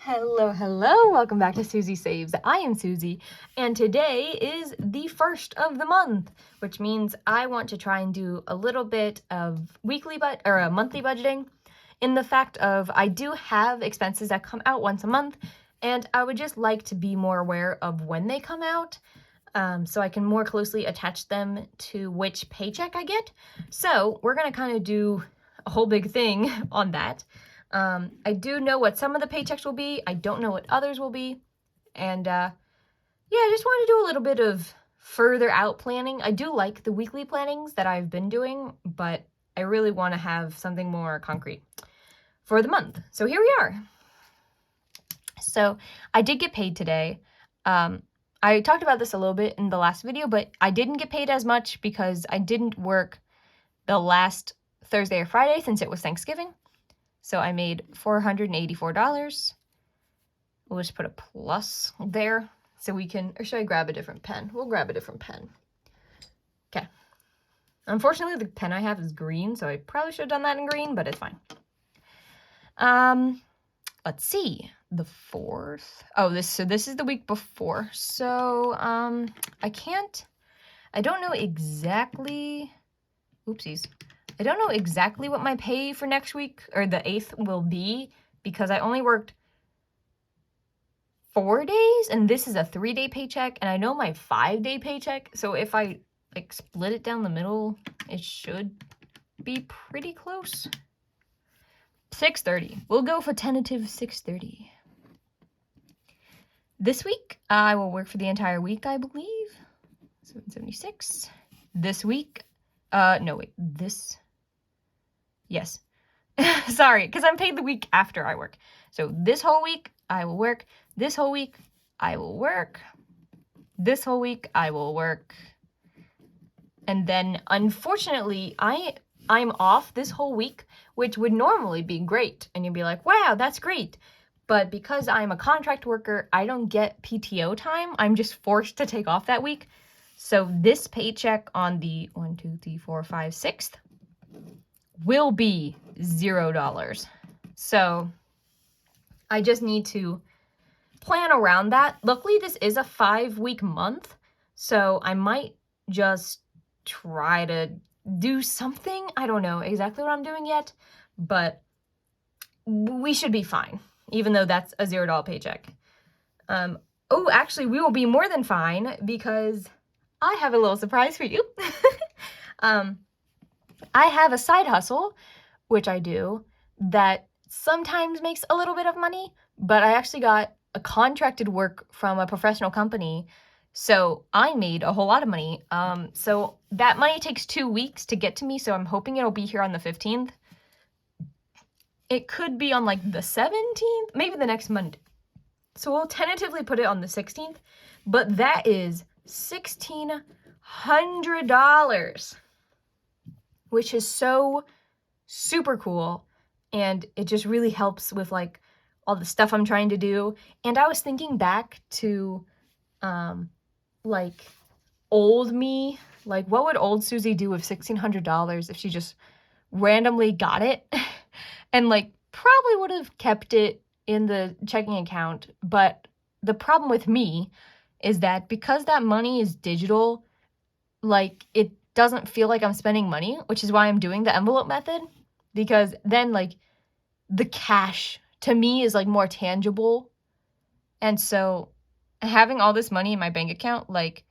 Hello, welcome back to Susie Saves. I am Susie, and today is the first of the month, which means I want to try and do a little bit of monthly budgeting in the fact of I do have expenses that come out once a month, and I would just like to be more aware of when they come out, so I can more closely attach them to which paycheck I get. So we're going to kind of do a whole big thing on that. I do know what some of the paychecks will be. I don't know what others will be. And yeah, I just want to do a little bit of further out planning. I do like the weekly plannings that I've been doing, but I really want to have something more concrete for the month. So here we are. So I did get paid today. I talked about this a little bit in the last video, but I didn't get paid as much because I didn't work the last Thursday or Friday since it was Thanksgiving. So I made $484. We'll just put a plus there so we can, or should I grab a different pen? We'll grab a different pen. Okay. Unfortunately, the pen I have is green, so I probably should have done that in green, but it's fine. Let's see. The 4th. Oh, this is the week before. So, I don't know exactly, oopsies. I don't know exactly what my pay for next week, or the 8th, will be, because I only worked 4 days, and this is a 3-day paycheck, and I know my 5-day paycheck, so if I, like, split it down the middle, it should be pretty close. 6:30. We'll go for tentative 6:30. This week, I will work for the entire week, I believe. 776. This week, yes. Sorry, because I'm paid the week after I work. So this whole week, I will work. This whole week, I will work. This whole week, I will work. And then, unfortunately, I'm off this whole week, which would normally be great. And you'd be like, wow, that's great. But because I'm a contract worker, I don't get PTO time. I'm just forced to take off that week. So this paycheck on the 6th will be $0. So I just need to plan around that. Luckily, this is a 5-week month, so I might just try to do something. I don't know exactly what I'm doing yet, but we should be fine, even though that's a $0 paycheck. Oh, actually, we will be more than fine because I have a little surprise for you. I have a side hustle, which I do, that sometimes makes a little bit of money, but I actually got a contracted work from a professional company, so I made a whole lot of money. So that money takes 2 weeks to get to me, so I'm hoping it'll be here on the 15th. It could be on like the 17th, maybe the next Monday. So we'll tentatively put it on the 16th, but that is $1,600. Which is so super cool, and it just really helps with like all the stuff I'm trying to do. And I was thinking back to like old me, like what would old Susie do with $1,600 if she just randomly got it and like probably would have kept it in the checking account. But the problem with me is that because that money is digital, like it doesn't feel like I'm spending money, which is why I'm doing the envelope method, because then like the cash to me is like more tangible. And so having all this money in my bank account, like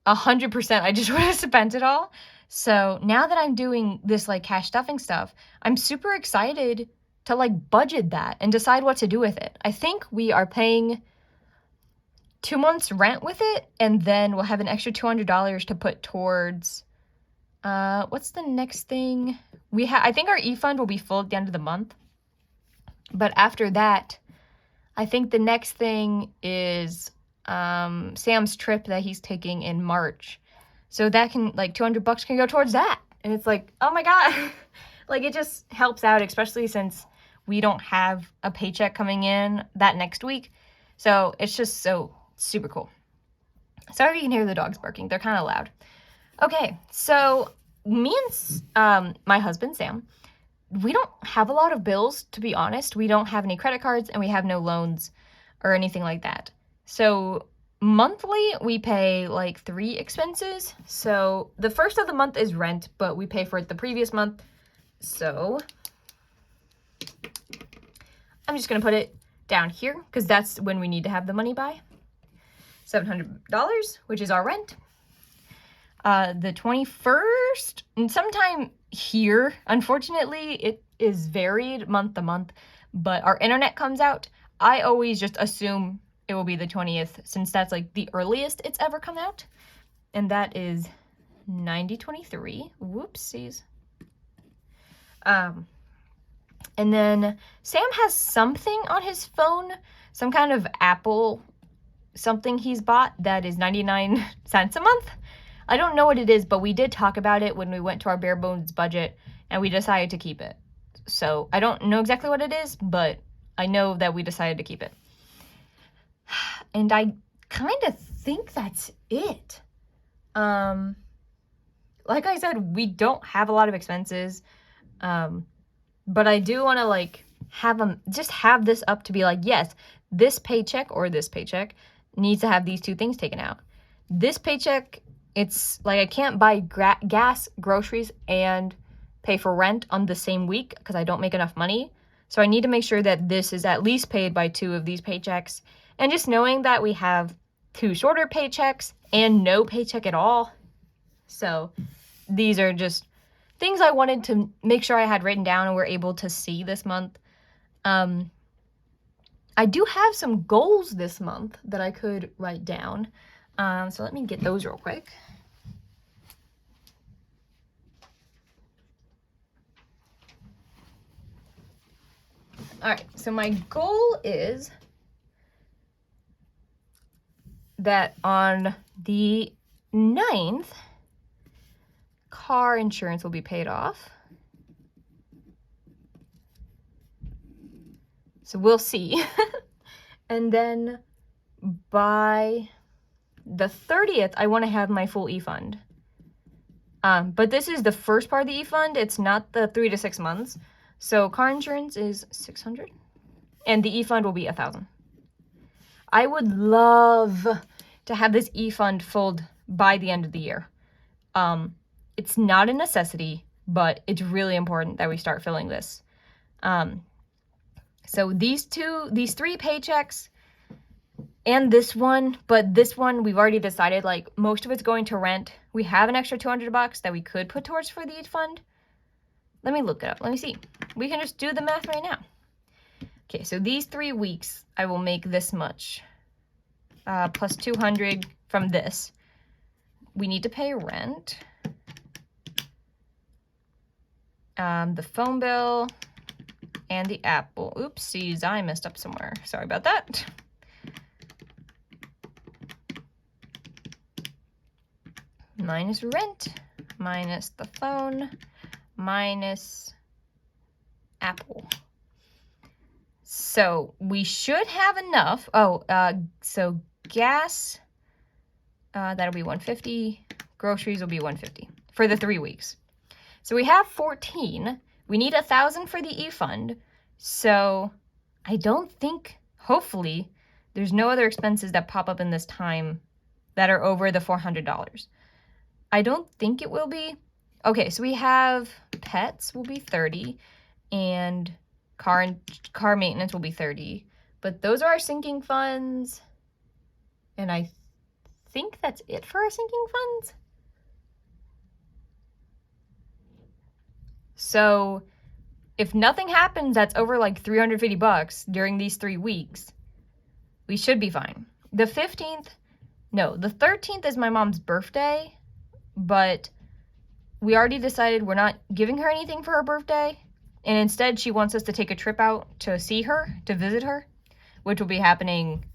100%, I just would have spent it all. So now that I'm doing this like cash stuffing stuff, I'm super excited to like budget that and decide what to do with it. I think we are paying 2 months rent with it, and then we'll have an extra $200 to put towards, what's the next thing? I think our e-fund will be full at the end of the month. But after that, I think the next thing is Sam's trip that he's taking in March. So that can, like, $200 can go towards that. And it's like, oh my God. Like, it just helps out, especially since we don't have a paycheck coming in that next week. So it's just so super cool. Sorry you can hear the dogs barking. They're kind of loud. Okay, so me and my husband, Sam, we don't have a lot of bills, to be honest. We don't have any credit cards and we have no loans or anything like that. So monthly, we pay like 3 expenses. So the first of the month is rent, but we pay for it the previous month. So I'm just gonna put it down here because that's when we need to have the money by. $700, which is our rent. The 21st, and sometime here, unfortunately, it is varied month to month, but our internet comes out. I always just assume it will be the 20th since that's like the earliest it's ever come out. And that is 9023. Whoopsies. And then Sam has something on his phone, some kind of Apple something he's bought that is 99 cents a month. I don't know what it is, but we did talk about it when we went to our bare bones budget and we decided to keep it. So I don't know exactly what it is, but I know that we decided to keep it. And I kind of think that's it. Like I said, we don't have a lot of expenses. But I do want to like just have this up to be like, yes, this paycheck or this paycheck needs to have these 2 things taken out. This paycheck, it's like I can't buy gas, groceries, and pay for rent on the same week because I don't make enough money. So I need to make sure that this is at least paid by 2 of these paychecks. And just knowing that we have 2 shorter paychecks and no paycheck at all. So these are just things I wanted to make sure I had written down and were able to see this month. I do have some goals this month that I could write down. So let me get those real quick. All right, so my goal is that on the 9th, car insurance will be paid off. So we'll see. And then by the 30th, I want to have my full e-fund. But this is the first part of the e-fund. It's not the 3 to 6 months. So car insurance is $600 and the e-fund will be $1,000. I would love to have this e-fund filled by the end of the year. It's not a necessity, but it's really important that we start filling this. So these 3 paychecks and this one, but this one we've already decided like most of it's going to rent. We have an extra $200 that we could put towards for the fund. Let me look it up. Let me see. We can just do the math right now. Okay, so these 3 weeks I will make this much. Plus 200 from this. We need to pay rent. The phone bill and the Apple. Oopsies, I messed up somewhere. Sorry about that. Minus rent, minus the phone, minus Apple. So we should have enough. So gas, that'll be $150. Groceries will be $150 for the 3 weeks. So we have 14. We need $1,000 for the e-fund. So I don't think, hopefully, there's no other expenses that pop up in this time that are over the $400. I don't think it will be. Okay, so we have pets will be $30 and car maintenance will be $30. But those are our sinking funds. And I think that's it for our sinking funds. So if nothing happens that's over like $350 during these 3 weeks, we should be fine. The 13th is my mom's birthday, but we already decided we're not giving her anything for her birthday. And instead she wants us to take a trip out to see her, to visit her, which will be happening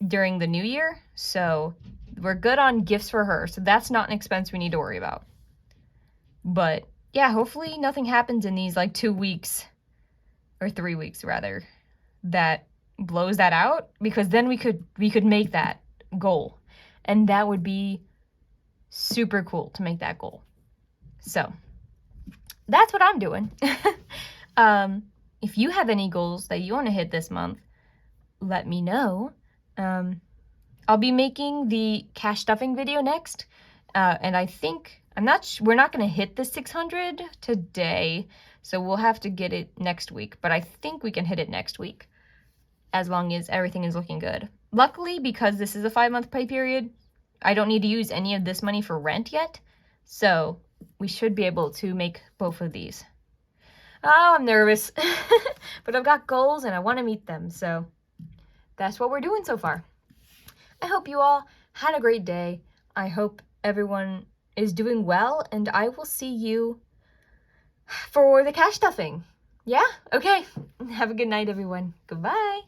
during the new year. So we're good on gifts for her. So that's not an expense we need to worry about. But yeah, hopefully nothing happens in these like 2 weeks or 3 weeks rather that blows that out, because then we could make that goal. And that would be super cool to make that goal. So that's what I'm doing. If you have any goals that you want to hit this month, let me know. I'll be making the cash stuffing video next, and I think we're not going to hit the 600 today, so we'll have to get it next week, but I think we can hit it next week as long as everything is looking good. Luckily, because this is a 5-month pay period, I don't need to use any of this money for rent yet, so we should be able to make both of these. Oh, I'm nervous, but I've got goals and I want to meet them, so that's what we're doing so far. I hope you all had a great day. I hope everyone is doing well, and I will see you for the cash stuffing. Yeah? Okay. Have a good night, everyone. Goodbye.